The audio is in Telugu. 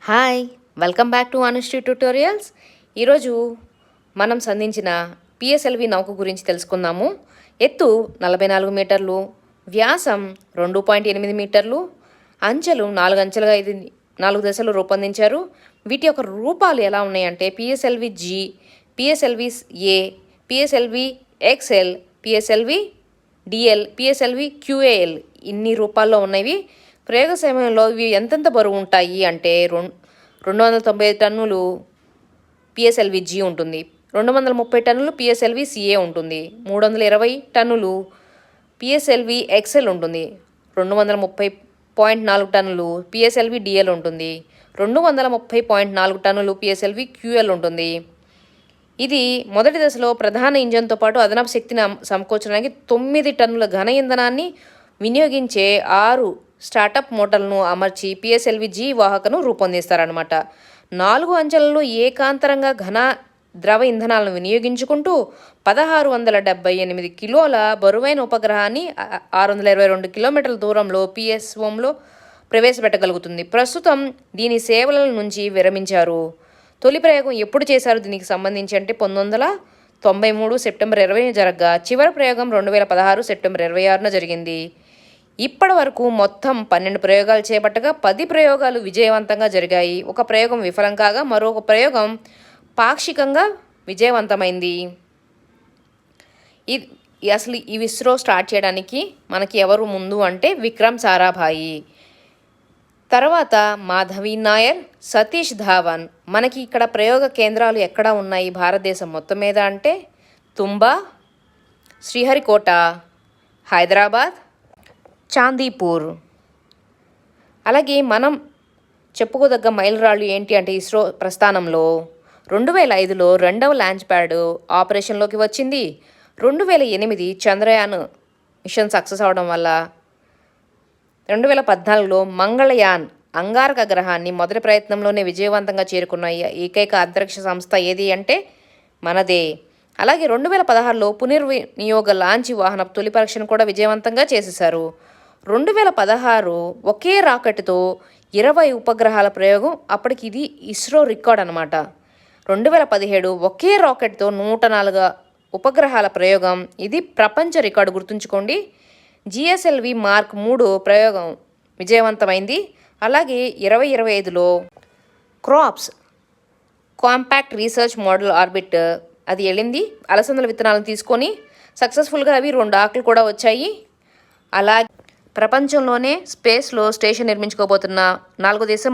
Hi, welcome back to Anusri tutorials. ఈరోజు మనం సంధించిన పిఎస్ఎల్వి నౌక గురించి తెలుసుకుందాము. ఎత్తు 44 మీటర్లు, వ్యాసం 2.8 మీటర్లు, అంచెలు 4 అంచెలుగా 4 దశలు రూపొందించారు. వీటి యొక్క రూపాలు ఎలా ఉన్నాయంటే PSLV G, PSLV A, PSLV XL, PSLV DL, PSLV QAL ఇన్ని రూపాల్లో ఉన్నవి. ప్రయోగ సమయంలో ఇవి ఎంతెంత బరువు ఉంటాయి అంటే 290 టన్నులు పిఎస్ఎల్వి జీ ఉంటుంది, 230 టన్నులు పిఎస్ఎల్వి సిఏ ఉంటుంది, 320 టన్నులు పిఎస్ఎల్వి ఎక్స్ఎల్ ఉంటుంది, 230.4 టన్నులు పిఎస్ఎల్వి డిఎల్ ఉంటుంది, 230.4 టన్నులు పిఎస్ఎల్వి క్యూఎల్ ఉంటుంది. ఇది మొదటి దశలో ప్రధాన ఇంజన్తో పాటు అదనపు శక్తిని సమకూర్చడానికి 9 టన్నుల ఘన ఇంధనాన్ని వినియోగించే 6 స్టార్టప్ మోటార్లను అమర్చి పిఎస్ఎల్వి జీ వాహకను రూపొందిస్తారనమాట. 4 అంచెలలో ఏకాంతరంగా ఘన ద్రవ ఇంధనాలను వినియోగించుకుంటూ 1678 కిలోల బరువైన ఉపగ్రహాన్ని 622 కిలోమీటర్ల దూరంలో పిఎస్ఓంలో ప్రవేశపెట్టగలుగుతుంది. ప్రస్తుతం దీని సేవల నుంచి విరమించారు. తొలి ప్రయోగం ఎప్పుడు చేశారు దీనికి సంబంధించి అంటే 1993 సెప్టెంబర్ 20 జరగగా చివరి ప్రయోగం 2016 సెప్టెంబర్ 26న జరిగింది. ఇప్పటి వరకు మొత్తం 12 ప్రయోగాలు చేపట్టగా 10 ప్రయోగాలు విజయవంతంగా జరిగాయి. ఒక ప్రయోగం విఫలం కాగా మరొక ప్రయోగం పాక్షికంగా విజయవంతమైంది. అసలు ఈ ఇస్రో స్టార్ట్ చేయడానికి మనకి ఎవరు ముందు అంటే విక్రమ్ సారాభాయి, తర్వాత మాధవి నాయర్, సతీష్ ధావన్. మనకి ఇక్కడ ప్రయోగ కేంద్రాలు ఎక్కడ ఉన్నాయి భారతదేశం మొత్తం మీద అంటే తుంబా, శ్రీహరికోట, హైదరాబాద్, చాందీపూర్. అలాగే మనం చెప్పుకోదగ్గ మైలురాళ్ళు ఏంటి అంటే ఇస్రో ప్రస్థానంలో 2005లో 2వ లాంచ్ ప్యాడ్ ఆపరేషన్లోకి వచ్చింది. 2008 చంద్రయాన్ మిషన్ సక్సెస్ అవడం వల్ల 2014లో మంగళయాన్ అంగారక గ్రహాన్ని మొదటి ప్రయత్నంలోనే విజయవంతంగా చేరుకున్న ఏకైక అంతరిక్ష సంస్థ ఏది అంటే మనదే. అలాగే 2016లో పునర్వినియోగ లాంచీ వాహన తొలి పరీక్షను కూడా విజయవంతంగా చేసేశారు. 2016 ఒకే రాకెట్తో 20 ఉపగ్రహాల ప్రయోగం, అప్పటికి ఇది ఇస్రో రికార్డ్ అనమాట. 2017 ఒకే రాకెట్తో 104 ఉపగ్రహాల ప్రయోగం, ఇది ప్రపంచ రికార్డు గుర్తుంచుకోండి. జిఎస్ఎల్వి మార్క్ 3 ప్రయోగం విజయవంతమైంది. అలాగే 2025లో crops compact research model orbit అది వెళ్ళింది. అలసందల విత్తనాలను తీసుకొని సక్సెస్ఫుల్గా అవి 2 ఆకులు కూడా వచ్చాయి. అలాగే ప్రపంచంలోనే స్పేస్లో స్టేషన్ నిర్మించుకోబోతున్న 4వ దేశం